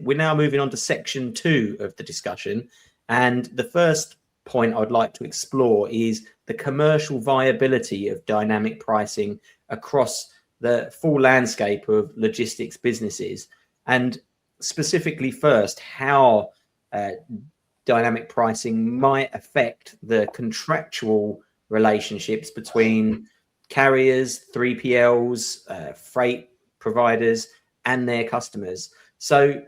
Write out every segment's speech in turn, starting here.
We're now moving on to section 2 of the discussion. And the first point I'd like to explore is the commercial viability of dynamic pricing across the full landscape of logistics businesses. And specifically first, how dynamic pricing might affect the contractual relationships between carriers, 3PLs, freight providers, and their customers. So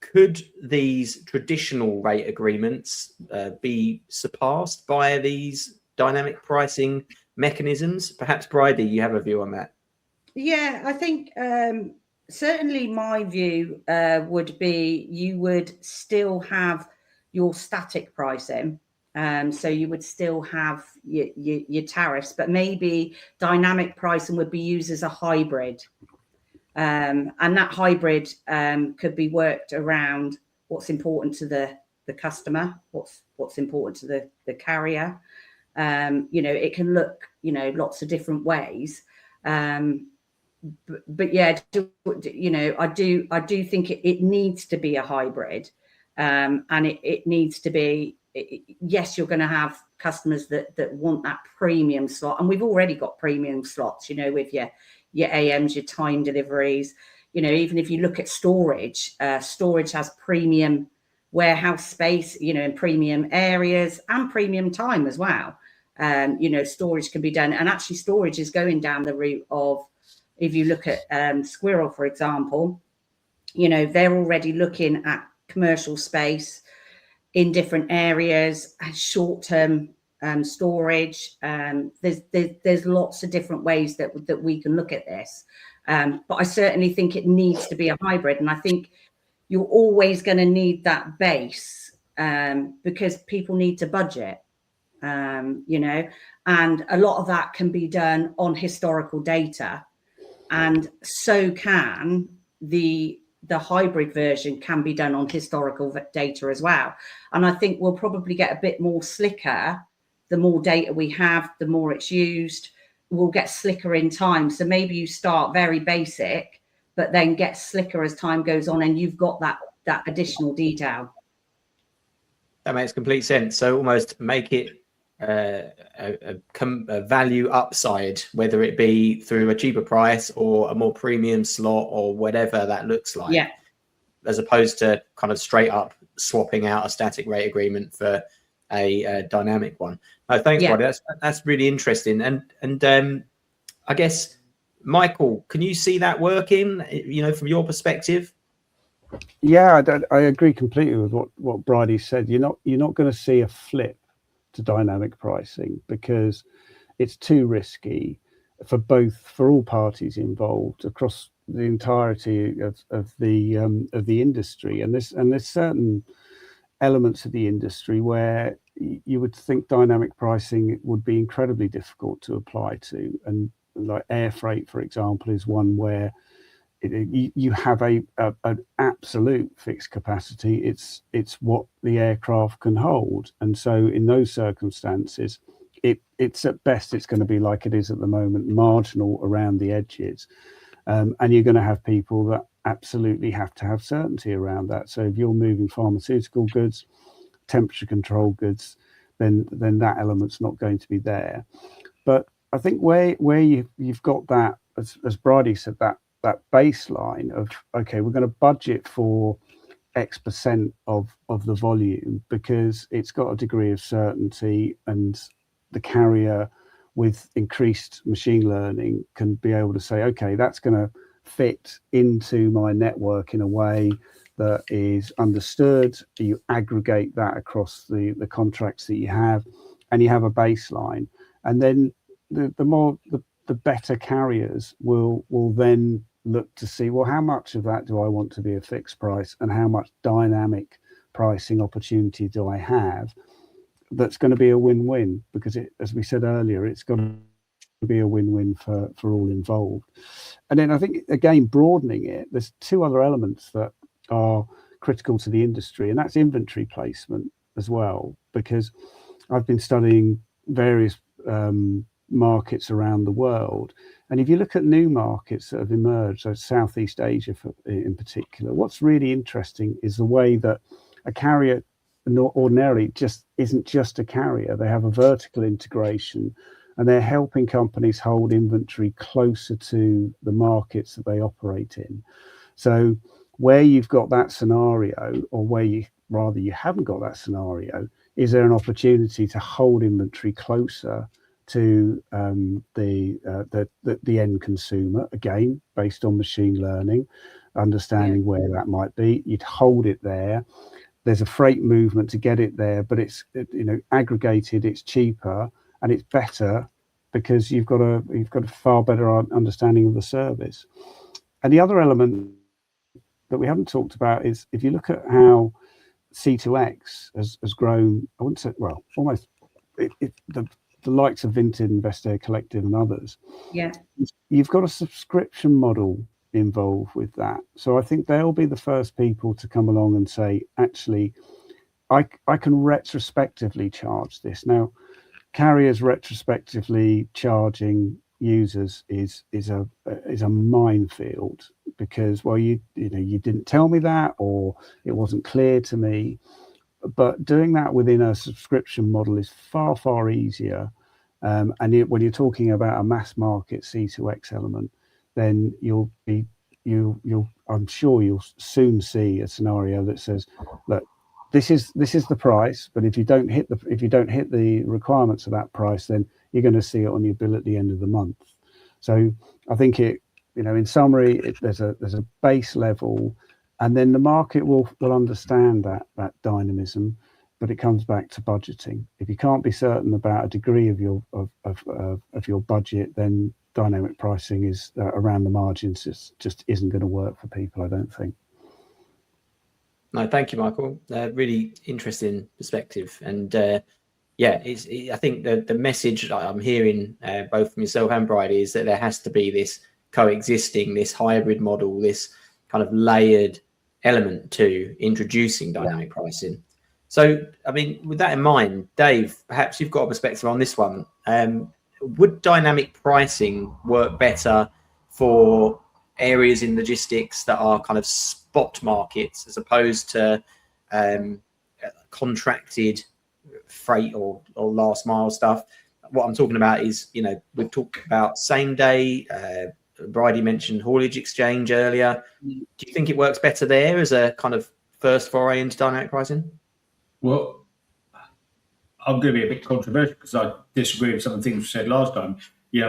could these traditional rate agreements be surpassed by these dynamic pricing mechanisms? Perhaps, Bridie, you have a view on that. Yeah, I think certainly my view would be you would still have your static pricing. So you would still have your tariffs, but maybe dynamic pricing would be used as a hybrid. And that hybrid could be worked around what's important to the customer, what's important to the carrier. It can look, lots of different ways. But yeah, I do think it needs to be a hybrid, and it needs to be. Yes, you're going to have customers that want that premium slot, and we've already got premium slots. With your AMs, your time deliveries. Even if you look at storage, storage has premium warehouse space. In premium areas and premium time as well. Storage can be done, and actually, storage is going down the route of. If you look at Squirrel, for example, they're already looking at commercial space in different areas, short-term storage. There's lots of different ways that we can look at this. But I certainly think it needs to be a hybrid. And I think you're always going to need that base because people need to budget, and a lot of that can be done on historical data. And so can the hybrid version can be done on historical data as well. And I think we'll probably get a bit more slicker. The more data we have, the more it's used. We'll get slicker in time. So maybe you start very basic, but then get slicker as time goes on, and you've got that additional detail. That makes complete sense. So almost make it a value upside, whether it be through a cheaper price or a more premium slot or whatever that looks like. Yeah. As opposed to kind of straight up swapping out a static rate agreement for a dynamic one. No, thanks, buddy. That's really interesting. And I guess, Michael, can you see that working? From your perspective. Yeah, I agree completely with what Bridie said. You're not going to see a flip to dynamic pricing because it's too risky for all parties involved across the entirety of the industry, and there's certain elements of the industry where you would think dynamic pricing would be incredibly difficult to apply to, and like air freight, for example, is one where you have an absolute fixed capacity. It's what the aircraft can hold, and so in those circumstances, it's at best it's going to be like it is at the moment, marginal around the edges, and you're going to have people that absolutely have to have certainty around that. So if you're moving pharmaceutical goods, temperature control goods, then that element's not going to be there. But I think where you've got that, as Bridie said, that baseline of, okay, we're going to budget for X% of the volume because it's got a degree of certainty, and the carrier with increased machine learning can be able to say, okay, that's going to fit into my network in a way that is understood. You aggregate that across the contracts that you have, and you have a baseline, and then the better carriers will then look to see, well, how much of that do I want to be a fixed price, and how much dynamic pricing opportunity do I have that's going to be a win-win, because as we said earlier, it's got to be a win-win for all involved. And then I think, again, broadening it, there's two other elements that are critical to the industry, and that's inventory placement as well, because I've been studying various markets around the world, And if you look at new markets that have emerged, so Southeast Asia in particular, what's really interesting is the way that a carrier ordinarily just isn't just a carrier. They have a vertical integration, and they're helping companies hold inventory closer to the markets that they operate in. So where you've got that scenario, or where you haven't got that scenario, is there an opportunity to hold inventory closer to the end consumer, again based on machine learning, understanding where that might be? You'd hold it there. There's a freight movement to get it there, but it's aggregated, it's cheaper, and it's better because you've got a far better understanding of the service. And the other element that we haven't talked about is, if you look at how C2X has grown, I wouldn't say, well, almost the likes of Vinted, Investec, Collective, and others. Yeah, you've got a subscription model involved with that. So I think they'll be the first people to come along and say, actually, I can retrospectively charge this. Now, carriers retrospectively charging users is a minefield, because, well, you didn't tell me that, or it wasn't clear to me. But doing that within a subscription model is far easier. And when you're talking about a mass market C2X element, then I'm sure you'll soon see a scenario that says, look, this is the price, but if you don't hit the requirements of that price, then you're going to see it on your bill at the end of the month. So I think in summary, there's a base level, and then the market will understand that dynamism, but it comes back to budgeting. If you can't be certain about a degree of your budget, then dynamic pricing is around the margins just isn't going to work for people, I don't think. No, thank you, Michael. Really interesting perspective, and I think the message I'm hearing both from yourself and Bridie is that there has to be this coexisting, this hybrid model, this kind of layered element to introducing dynamic pricing. So, I mean, with that in mind, Dave, perhaps you've got a perspective on this one. Would dynamic pricing work better for areas in logistics that are kind of spot markets, as opposed to contracted freight or last mile stuff? What I'm talking about is, we've talked about same day. Bridie mentioned haulage exchange earlier. Do you think it works better there as a kind of first foray into dynamic pricing? Well, I'm going to be a bit controversial because I disagree with some of the things we said last time.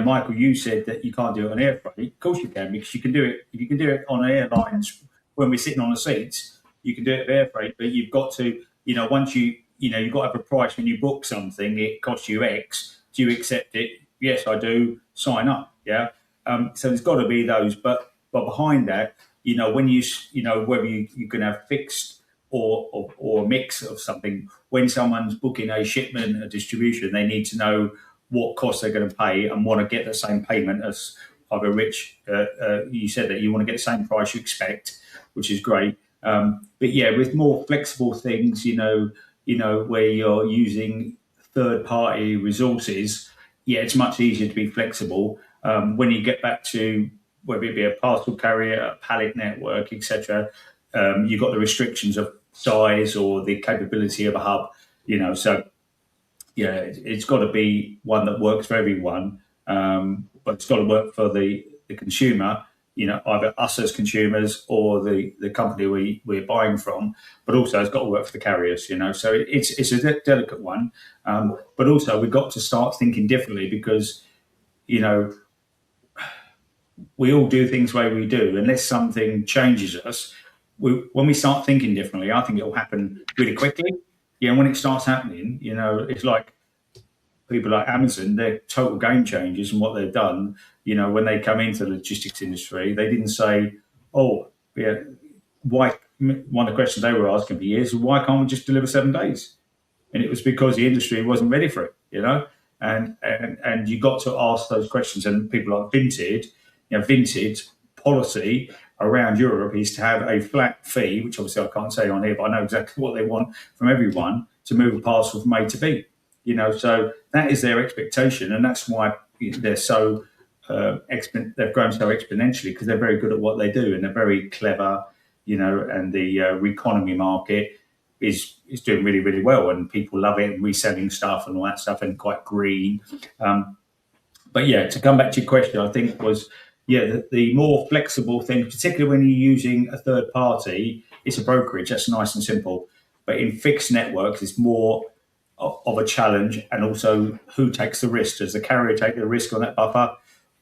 Michael, you said that you can't do it on air freight. Of course you can, because you can do it. If you can do it on airlines when we're sitting on the seats, you can do it with air freight. But you've got to, once you've got to have a price when you book something. It costs you X. Do you accept it? Yes, I do. Sign up. Yeah. So there's got to be those. But behind that, when whether you can have fixed or a mix of something. When someone's booking a shipment, a distribution, they need to know what costs they're going to pay and want to get the same payment as either Rich. You said that you want to get the same price you expect, which is great. But yeah, with more flexible things, where you're using third-party resources, yeah, it's much easier to be flexible. When you get back to whether it be a parcel carrier, a pallet network, etc., you've got the restrictions of size or the capability of a hub, so yeah, it's got to be one that works for everyone, but it's got to work for the consumer, either us as consumers or the company we're buying from, but also it's got to work for the carriers, so it's a delicate one, but also we've got to start thinking differently, because we all do things the way we do. Unless something changes us, when we start thinking differently, I think it will happen really quickly. When it starts happening, it's like people like Amazon, they're total game changers in what they've done. When they come into the logistics industry, they didn't say, oh, yeah, why? One of the questions they were asking for years, why can't we just deliver 7 days? And it was because the industry wasn't ready for it, and you got to ask those questions. And people like Vinted, Vinted policy around Europe is to have a flat fee, which obviously I can't say on here, but I know exactly what they want from everyone to move a parcel from A to B. So that is their expectation, and that's why they're so they've grown so exponentially because they're very good at what they do and they're very clever, and the economy market is doing really, really well and people love it and reselling stuff and all that stuff and quite green. But yeah, to come back to your question, I think was, the more flexible thing, particularly when you're using a third party, it's a brokerage, that's nice and simple. But in fixed networks, it's more of a challenge, and also who takes the risk? Does the carrier take the risk on that buffer,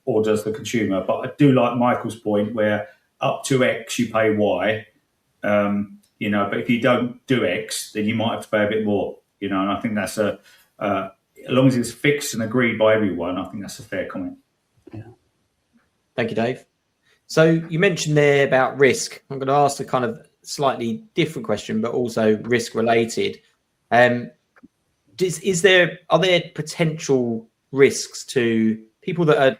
or does the consumer? But I do like Michael's point where up to X you pay Y, but if you don't do X, then you might have to pay a bit more, and I think that's as long as it's fixed and agreed by everyone, I think that's a fair comment. Yeah. Thank you, Dave. So you mentioned there about risk. I'm going to ask a kind of slightly different question, but also risk related. Are there potential risks to people that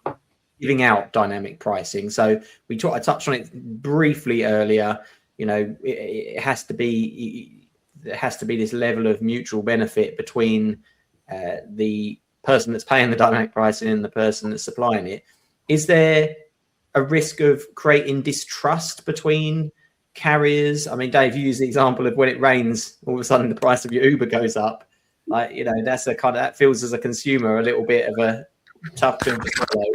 are giving out dynamic pricing? So I touched on it briefly earlier. It has to be this level of mutual benefit between the person that's paying the dynamic pricing and the person that's supplying it. Is there a risk of creating distrust between carriers? I mean, Dave, you use the example of when it rains, all of a sudden the price of your Uber goes up. That feels as a consumer a little bit of a tough pill to swallow.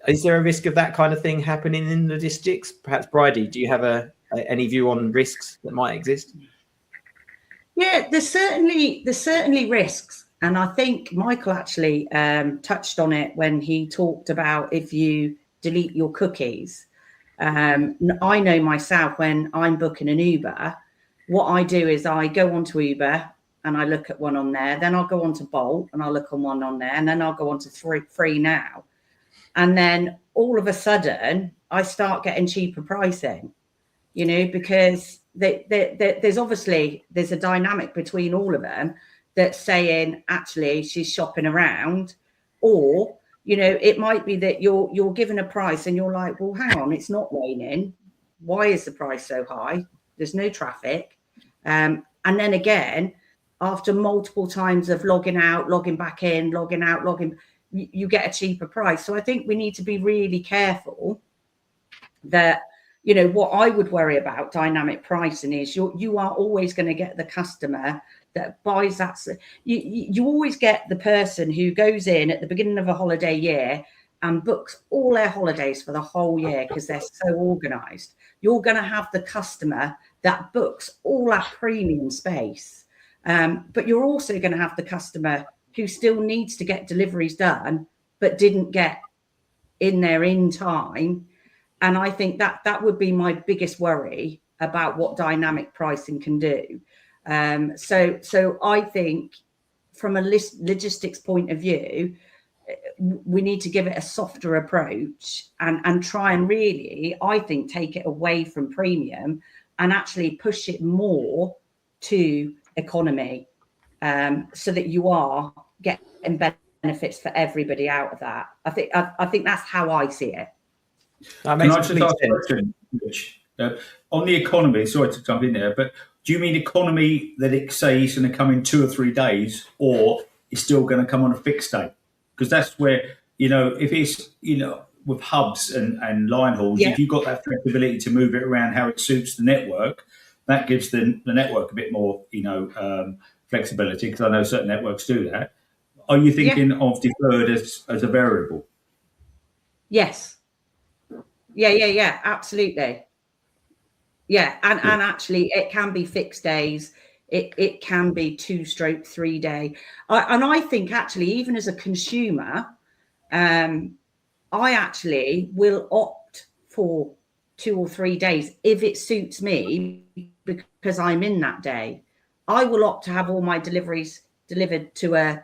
Is there a risk of that kind of thing happening in logistics? Perhaps, Bridie, do you have any view on risks that might exist? Yeah, there's certainly risks. And I think Michael actually touched on it when he talked about if you delete your cookies. I know myself when I'm booking an Uber, what I do is I go onto Uber and I look at one on there. Then I'll go on to Bolt and I'll look on one on there. And then I'll go on to Free Now. And then all of a sudden, I start getting cheaper pricing, because there's a dynamic between all of them that's saying, actually, she's shopping around. Or, it might be that you're given a price and you're like, well, hang on, it's not raining. Why is the price so high? There's no traffic. And then again, after multiple times of logging out, logging back in, logging out, you get a cheaper price. So I think we need to be really careful that, what I would worry about dynamic pricing is you are always going to get the customer that buys that. You always get the person who goes in at the beginning of a holiday year and books all their holidays for the whole year because they're so organized. You're going to have the customer that books all that premium space. But you're also going to have the customer who still needs to get deliveries done, but didn't get in there in time. And I think that would be my biggest worry about what dynamic pricing can do. So I think from a logistics point of view, we need to give it a softer approach and try and really, I think, take it away from premium and actually push it more to economy, so that you are getting benefits for everybody out of that. I think that's how I see it. Can I just ask a question, Rich? On the economy, sorry to jump in there, but do you mean economy that it says going to come in 2 or 3 days, or it's still going to come on a fixed day? Because that's where, if it's, with hubs and line hauls, if you've got that flexibility to move it around how it suits the network, that gives the network a bit more, flexibility, because I know certain networks do that. Are you thinking of deferred as a variable? Yes. Yeah, absolutely. Yeah, and actually it can be fixed days. It can be 2/3 day. And I think actually, even as a consumer, I actually will opt for 2 or 3 days if it suits me because I'm in that day. I will opt to have all my deliveries delivered to a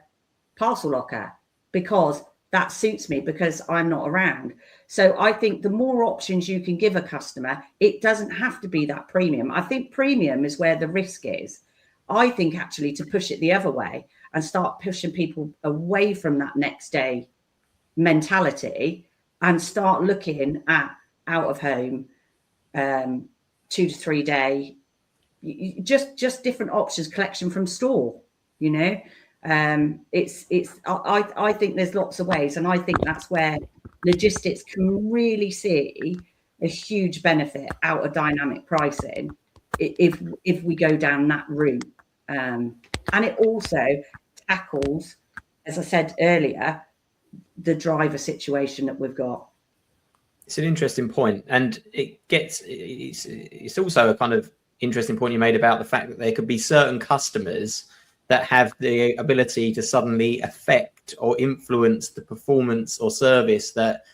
parcel locker because that suits me because I'm not around. So I think the more options you can give a customer, it doesn't have to be that premium. I think premium is where the risk is. I think actually to push it the other way and start pushing people away from that next day mentality and start looking at out of home, 2 to 3 day, just different options, collection from store, I think there's lots of ways, and I think that's where logistics can really see a huge benefit out of dynamic pricing if we go down that route. And it also tackles, as I said earlier, the driver situation that we've got. It's an interesting point, and it's also a kind of interesting point you made about the fact that there could be certain customers that have the ability to suddenly affect or influence the performance or service that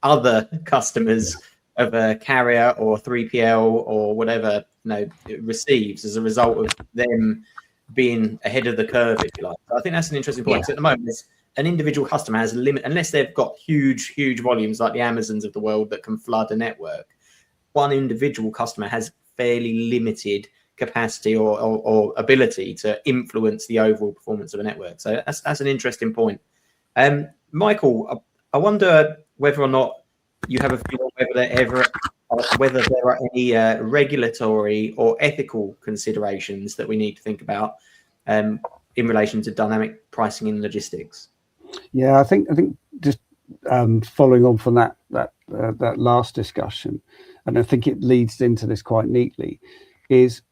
other customers of a carrier or 3PL or whatever receives as a result of them being ahead of the curve, if you like. So I think that's an interesting point. So at the moment, an individual customer has a limit, unless they've got huge volumes like the Amazons of the world that can flood a network. One individual customer has fairly limited capacity or ability to influence the overall performance of a network. So that's an interesting point. Michael, I wonder whether or not you have a feel whether there are any regulatory or ethical considerations that we need to think about in relation to dynamic pricing in logistics. Yeah, I think just following on from that last discussion, and I think it leads into this quite neatly, is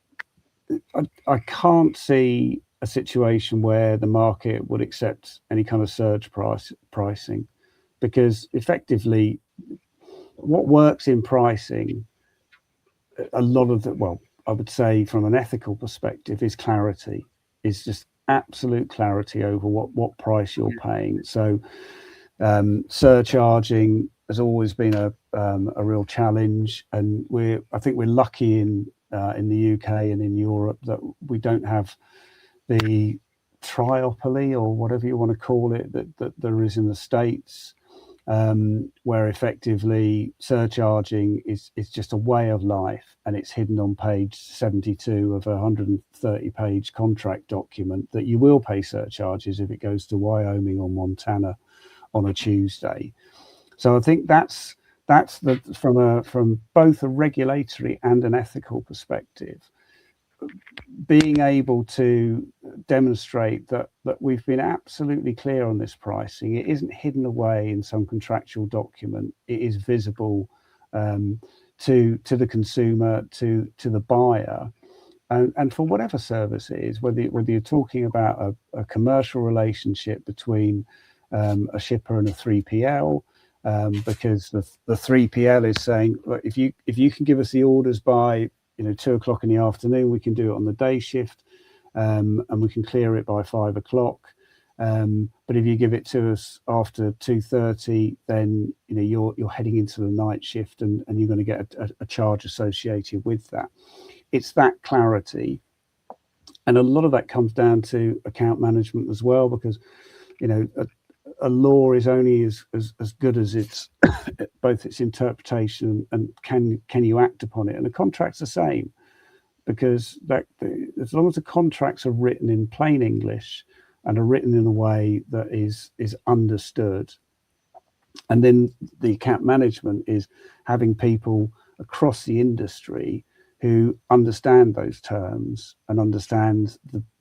I can't see a situation where the market would accept any kind of surge pricing, because effectively what works in pricing, a lot of I would say from an ethical perspective, is clarity, is just absolute clarity over what price you're paying. So surcharging has always been a real challenge, and I think we're lucky in the UK and in Europe that we don't have the triopoly or whatever you want to call it that there is in the States, where effectively surcharging is just a way of life, and it's hidden on page 72 of a 130-page contract document that you will pay surcharges if it goes to Wyoming or Montana on a Tuesday. So I think that's from both a regulatory and an ethical perspective, being able to demonstrate that we've been absolutely clear on this pricing. It isn't hidden away in some contractual document. It is visible to the consumer, to the buyer, and for whatever service it is, whether you're talking about a commercial relationship between a shipper and a 3PL, because the 3PL is saying, look, if you can give us the orders by 2 o'clock in the afternoon, we can do it on the day shift, and we can clear it by 5 o'clock. But if you give it to us after 2:30, then you're heading into the night shift, and you're going to get a charge associated with that. It's that clarity, and a lot of that comes down to account management as well, because a law is only as good as its both its interpretation and can you act upon it. And the contract's the same, because as long as the contracts are written in plain English and are written in a way that is understood, and then the account management is having people across the industry who understand those terms and understand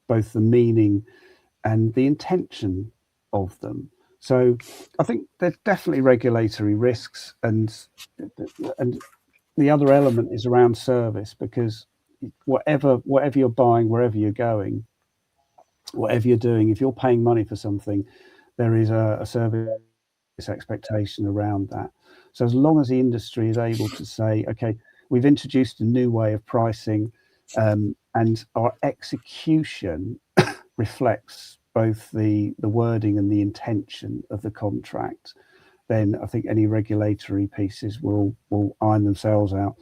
both the meaning and the intention of them. So I think there's definitely regulatory risks, and the other element is around service, because whatever you're buying, wherever you're going, whatever you're doing, if you're paying money for something, there is a service expectation around that. So as long as the industry is able to say, okay, we've introduced a new way of pricing, and our execution reflects both the wording and the intention of the contract, then I think any regulatory pieces will iron themselves out.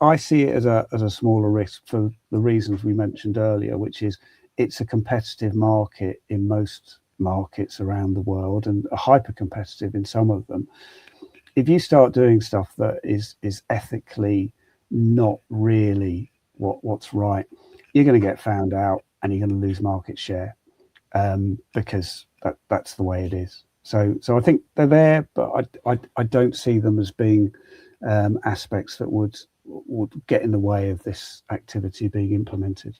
I see it as a smaller risk for the reasons we mentioned earlier, which is it's a competitive market in most markets around the world, and a hyper competitive in some of them. If you start doing stuff that is ethically not really what's right, you're going to get found out and you're going to lose market share. Because that's the way it is. So I think they're there, but I don't see them as being aspects that would get in the way of this activity being implemented.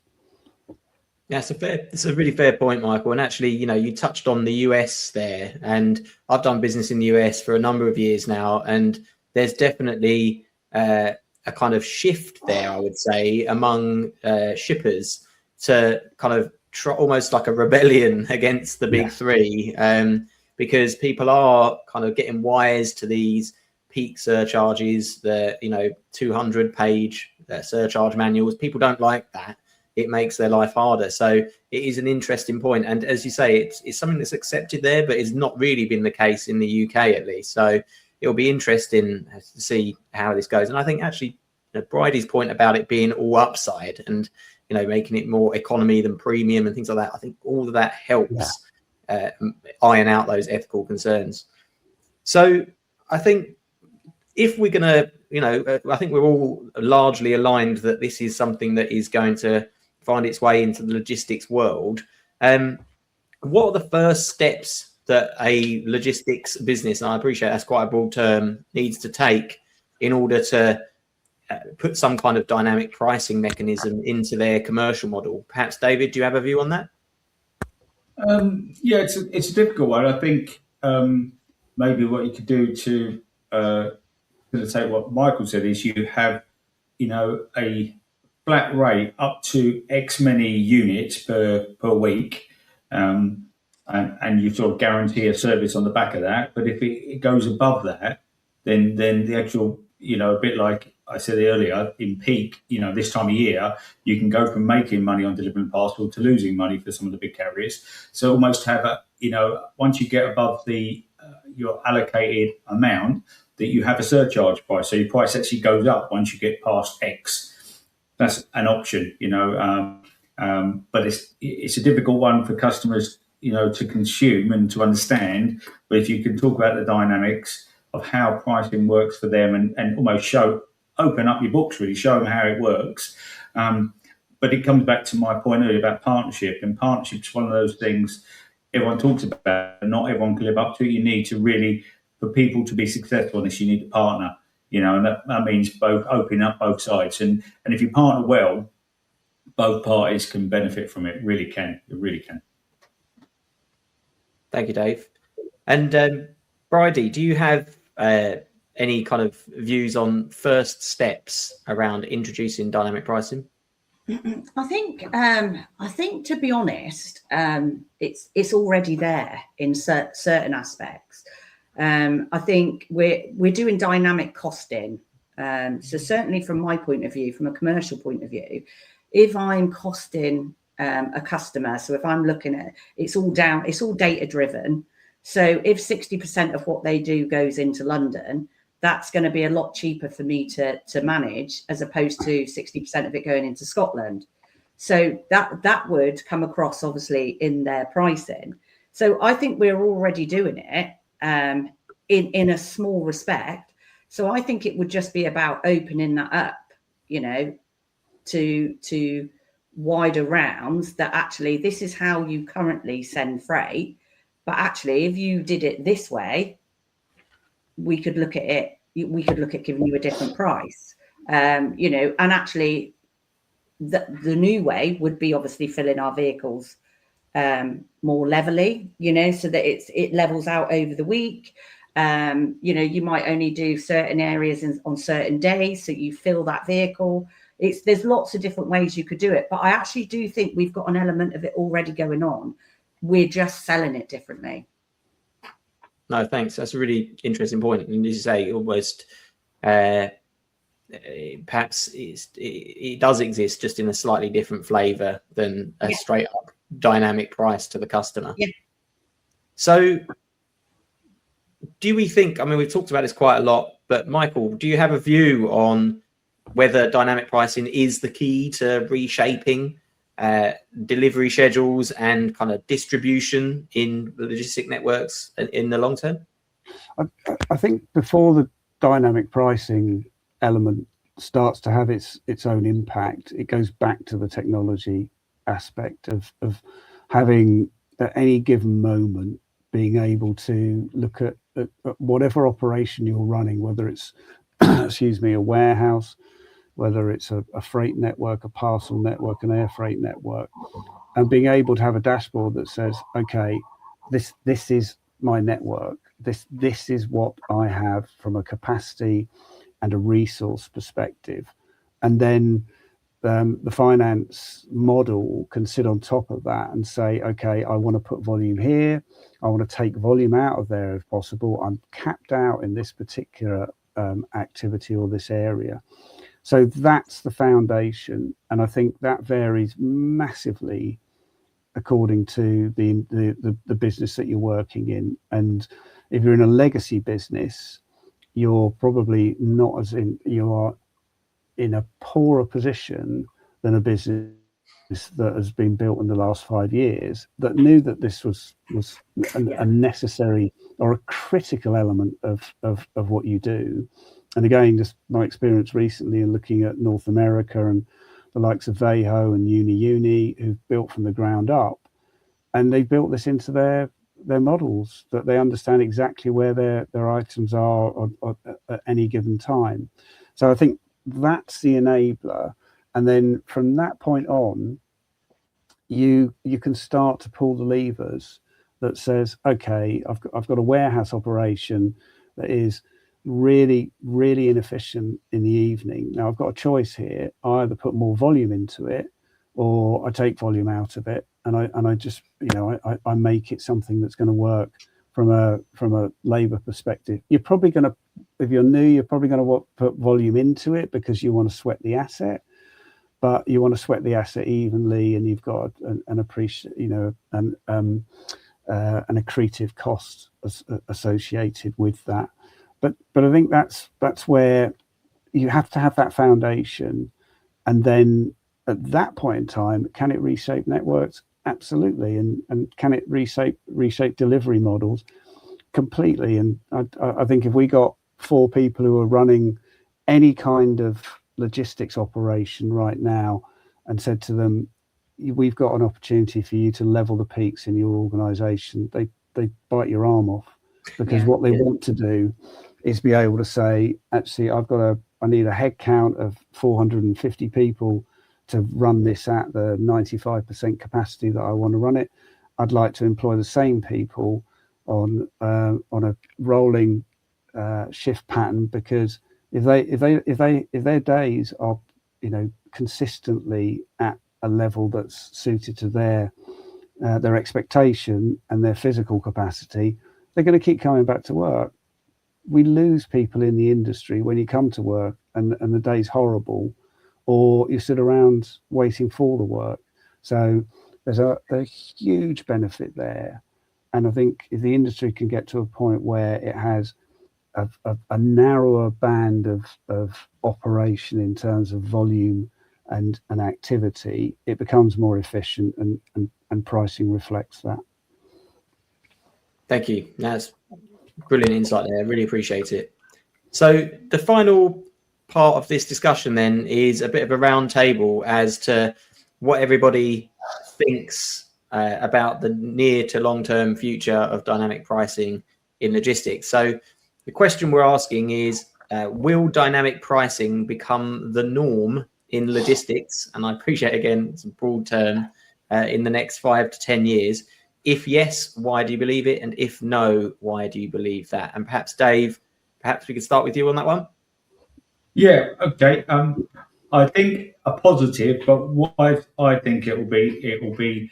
Yeah, it's a really fair point, Michael. And actually, you touched on the US there, and I've done business in the US for a number of years now, and there's definitely a kind of shift there, I would say, among shippers to kind of almost like a rebellion against the big three, because people are kind of getting wise to these peak surcharges, the 200-page surcharge manuals. People don't like that. It makes their life harder. So it is an interesting point. And as you say, it's something that's accepted there, but it's not really been the case in the UK at least. So it'll be interesting to see how this goes. And I think actually Bridie's point about it being all upside and, making it more economy than premium and things like that, I think all of that helps iron out those ethical concerns. So I think if we're going to, I think we're all largely aligned that this is something that is going to find its way into the logistics world. What are the first steps that a logistics business, and I appreciate that's quite a broad term, needs to take in order to put some kind of dynamic pricing mechanism into their commercial model? Perhaps, David, do you have a view on that? Yeah, it's a difficult one. I think maybe what you could do to take what Michael said is you have, a flat rate up to X many units per week, and you sort of guarantee a service on the back of that. But if it goes above that, then the actual, a bit like I said earlier, in peak, this time of year, you can go from making money on delivering parcel to losing money for some of the big carriers. So almost have once you get above your allocated amount, that you have a surcharge price. So your price actually goes up once you get past X. That's an option, but it's a difficult one for customers, to consume and to understand. But if you can talk about the dynamics of how pricing works for them and almost open up your books, really show them how it works. But it comes back to my point earlier about partnership, and partnership's one of those things everyone talks about, and not everyone can live up to it. You need to really, for people to be successful in this, you need to partner, and that means both opening up both sides. And if you partner well, both parties can benefit from it. It really can. Thank you, Dave. And Bridie, do you have any kind of views on first steps around introducing dynamic pricing? I think to be honest, it's already there in certain aspects. I think we're doing dynamic costing. So certainly from my point of view, from a commercial point of view, if I'm costing a customer, so if I'm looking at it's all data driven. So if 60% of what they do goes into London, that's going to be a lot cheaper for me to manage as opposed to 60% of it going into Scotland. So that would come across obviously in their pricing. So I think we're already doing it in a small respect. So I think it would just be about opening that up, to wider rounds, that actually this is how you currently send freight. But actually, if you did it this way, we could look at it. We could look at giving you a different price, and actually, the new way would be obviously filling our vehicles more levelly, so that it levels out over the week. You might only do certain areas on certain days, so you fill that vehicle. There's lots of different ways you could do it, but I actually do think we've got an element of it already going on. We're just selling it differently. No, thanks. That's a really interesting point. And as you say, almost perhaps it does exist just in a slightly different flavour than a straight up dynamic price to the customer. Yeah. So do we think, we've talked about this quite a lot, but Michael, do you have a view on whether dynamic pricing is the key to reshaping delivery schedules and kind of distribution in logistic networks in the long term? I think before the dynamic pricing element starts to have its own impact, it goes back to the technology aspect of having at any given moment being able to look at whatever operation you're running, whether it's a warehouse, whether it's a freight network, a parcel network, an air freight network, and being able to have a dashboard that says, okay, this is my network. This is what I have from a capacity and a resource perspective. And then the finance model can sit on top of that and say, okay, I want to put volume here. I want to take volume out of there if possible. I'm capped out in this particular activity or this area. So that's the foundation. And I think that varies massively according to the business that you're working in. And if you're in a legacy business, you're probably not as in, you are in a poorer position than a business that has been built in the last 5 years that knew that this was a necessary or a critical element of what you do. And again, just my experience recently in looking at North America and the likes of Veho and Uni, who've built from the ground up, and they built this into their models, that they understand exactly where their items are at any given time. So I think that's the enabler. And then from that point on, you can start to pull the levers that says, okay, I've got a warehouse operation that is really, really inefficient in the evening. Now I've got a choice here. I either put more volume into it or I take volume out of it, and I just, I make it something that's going to work from a labor perspective. You're probably going to, if you're new, you're probably going to put volume into it because you want to sweat the asset, but you want to sweat the asset evenly, and you've got an accretive cost associated with that. But I think that's where you have to have that foundation, and then at that point in time, can it reshape networks? Absolutely, and can it reshape delivery models? Completely. And I think if we got 4 people who are running any kind of logistics operation right now and said to them, we've got an opportunity for you to level the peaks in your organization, they bite your arm off, because what they want to do is be able to say, actually, I need a head count of 450 people to run this at the 95% capacity that I want to run it. I'd like to employ the same people on a rolling shift pattern, because if their days are consistently at a level that's suited to their expectation and their physical capacity, they're going to keep coming back to work. We lose people in the industry when you come to work and the day's horrible, or you sit around waiting for the work. So there's a huge benefit there. And I think if the industry can get to a point where it has a narrower band of operation in terms of volume and activity, it becomes more efficient, and pricing reflects that. Thank you. That's brilliant insight there. I really appreciate it. So the final part of this discussion then is a bit of a round table as to what everybody thinks about the near to long-term future of dynamic pricing in logistics. So the question we're asking is, will dynamic pricing become the norm in logistics? And I appreciate, again, it's a broad term, in the next 5 to 10 years. If yes, why do you believe it? And if no, why do you believe that? And perhaps Dave, perhaps we could start with you on that one. Yeah, okay. I think a positive, but what I think it will be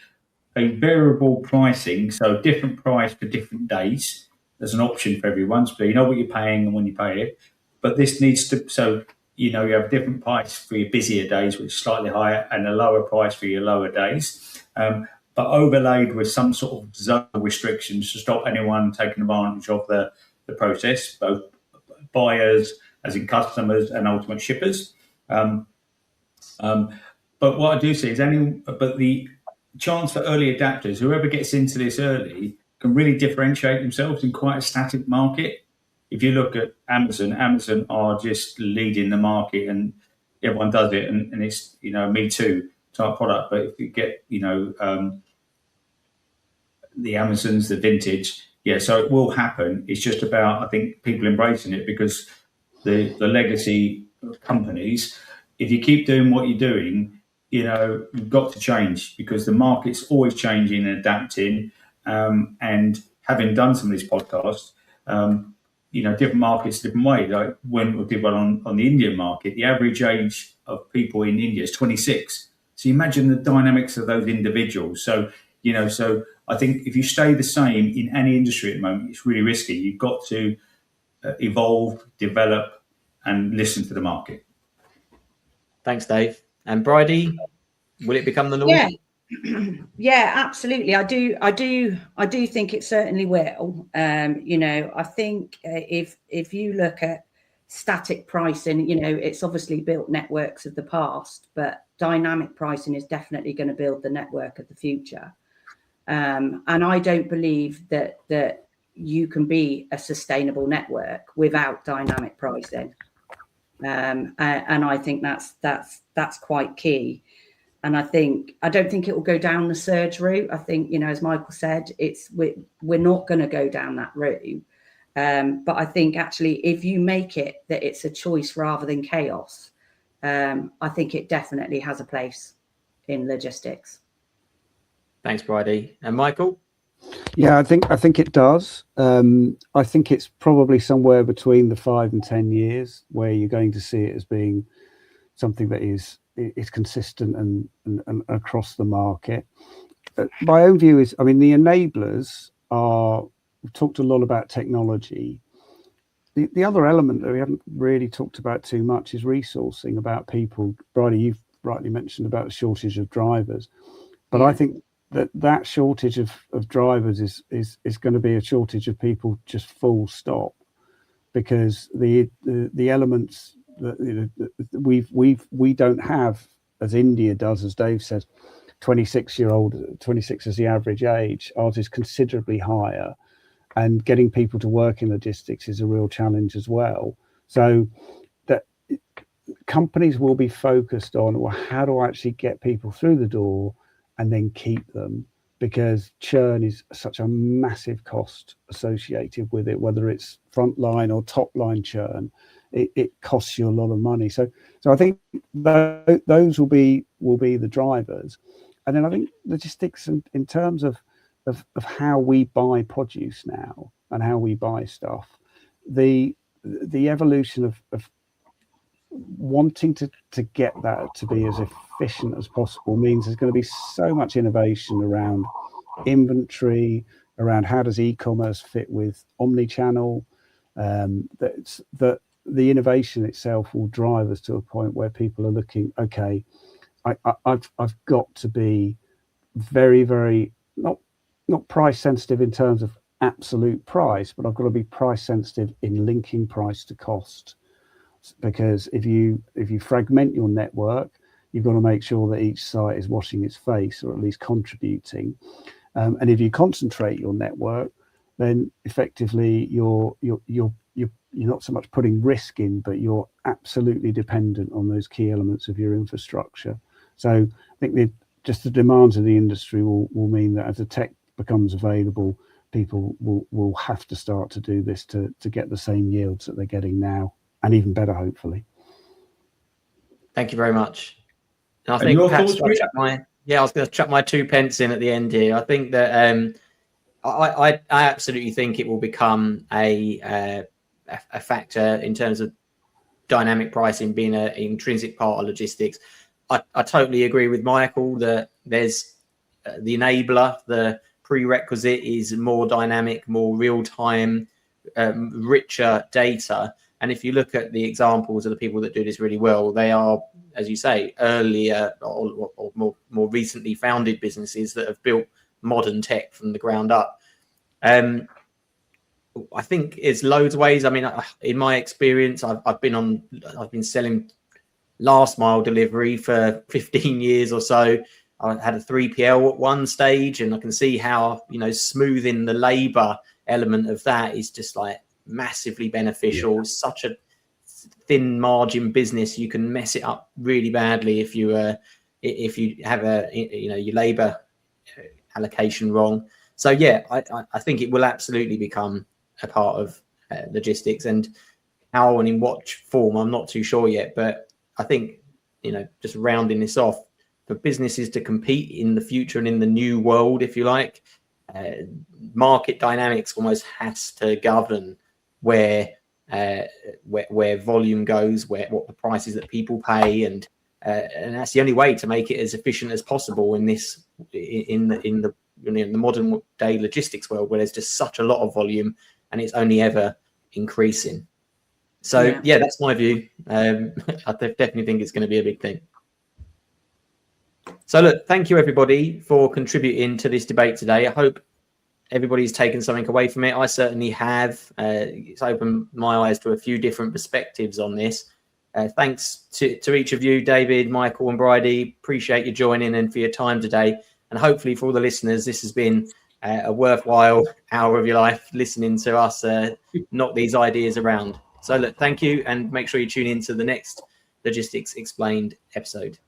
a variable pricing, so different price for different days. There's an option for everyone, so you know what you're paying and when you pay it. But this needs to, so you have a different price for your busier days, which is slightly higher, and a lower price for your lower days. But overlaid with some sort of zone restrictions to stop anyone taking advantage of the process, both buyers, as in customers, and ultimate shippers. But what I do see is the chance for early adapters, whoever gets into this early, can really differentiate themselves in quite a static market. If you look at Amazon are just leading the market, and everyone does it, and it's me too type product. But if you get the Amazons, the vintage, so it will happen. It's just about, I think, people embracing it, because the legacy companies, if you keep doing what you're doing, we've got to change because the market's always changing and adapting. And having done some of these podcasts, different markets, different ways. Like when we did one on the Indian market, the average age of people in India is 26. So you imagine the dynamics of those individuals. So I think if you stay the same in any industry at the moment, it's really risky. You've got to evolve, develop, and listen to the market. Thanks, Dave. And Bridie, will it become the norm? Yeah. Yeah, absolutely. I do think it certainly will. I think if you look at static pricing, it's obviously built networks of the past, but dynamic pricing is definitely going to build the network of the future. And I don't believe that you can be a sustainable network without dynamic pricing. And I think that's quite key. And I don't think it will go down the surge route. I think, as Michael said, we're not going to go down that route. But I think actually, if you make it that it's a choice rather than chaos, I think it definitely has a place in logistics. Thanks, Bridie. And Michael? Yeah, I think it does. I think it's probably somewhere between the 5 and 10 years where you're going to see it as being something that is consistent and across the market. My own view is, the enablers we've talked a lot about technology. The other element that we haven't really talked about too much is resourcing, about people. Bridie, you've rightly mentioned about the shortage of drivers, but I think that shortage of drivers is going to be a shortage of people, just full stop, because the elements that we don't have, as India does, as Dave said, 26 is the average age. Ours is considerably higher, and getting people to work in logistics is a real challenge as well. So that companies will be focused on, well, how do I actually get people through the door and then keep them, because churn is such a massive cost associated with it, whether it's frontline or top line churn. It costs you a lot of money. So I think those will be the drivers. And then I think logistics in terms of how we buy produce now and how we buy stuff, the evolution of wanting to get that to be as efficient as possible means there's going to be so much innovation around inventory, around how does e-commerce fit with omni-channel, that the innovation itself will drive us to a point where people are looking, okay, I've got to be very, very not price sensitive in terms of absolute price, but I've got to be price sensitive in linking price to cost. Because if you fragment your network, you've got to make sure that each site is washing its face, or at least contributing. And if you concentrate your network, then effectively you're not so much putting risk in, but you're absolutely dependent on those key elements of your infrastructure. So I think just the demands of the industry will mean that as the tech becomes available, people will have to start to do this to get the same yields that they're getting now, and even better, hopefully. Thank you very much. And I think perhaps I was going to chuck my 2 pence in at the end here. I think that I absolutely think it will become a factor in terms of dynamic pricing being an intrinsic part of logistics. I totally agree with Michael that there's the enabler, the prerequisite is more dynamic, more real-time, richer data. And if you look at the examples of the people that do this really well, they are, as you say, earlier or more recently founded businesses that have built modern tech from the ground up. I think it's loads of ways. I mean, in my experience, I've been selling last mile delivery for 15 years or so. I had a 3PL at one stage, and I can see how, smoothing the labor element of that is just like massively beneficial. Yeah. Such a thin margin business, you can mess it up really badly if you have your labor allocation wrong. So yeah, I think it will absolutely become a part of logistics, and how and in what form I'm not too sure yet, but I think just rounding this off, for businesses to compete in the future and in the new world, if you like, market dynamics almost has to govern where volume goes, what the prices that people pay, and that's the only way to make it as efficient as possible in the modern day logistics world, where there's just such a lot of volume and it's only ever increasing. So yeah, that's my view. I definitely think it's going to be a big thing. So look, thank you everybody for contributing to this debate today. I hope everybody's taken something away from it. I certainly have. It's opened my eyes to a few different perspectives on this. Thanks to each of you, David, Michael and Bridie. Appreciate you joining and for your time today. And hopefully for all the listeners, this has been a worthwhile hour of your life listening to us knock these ideas around. So look, thank you, and make sure you tune in to the next Logistics Explained episode.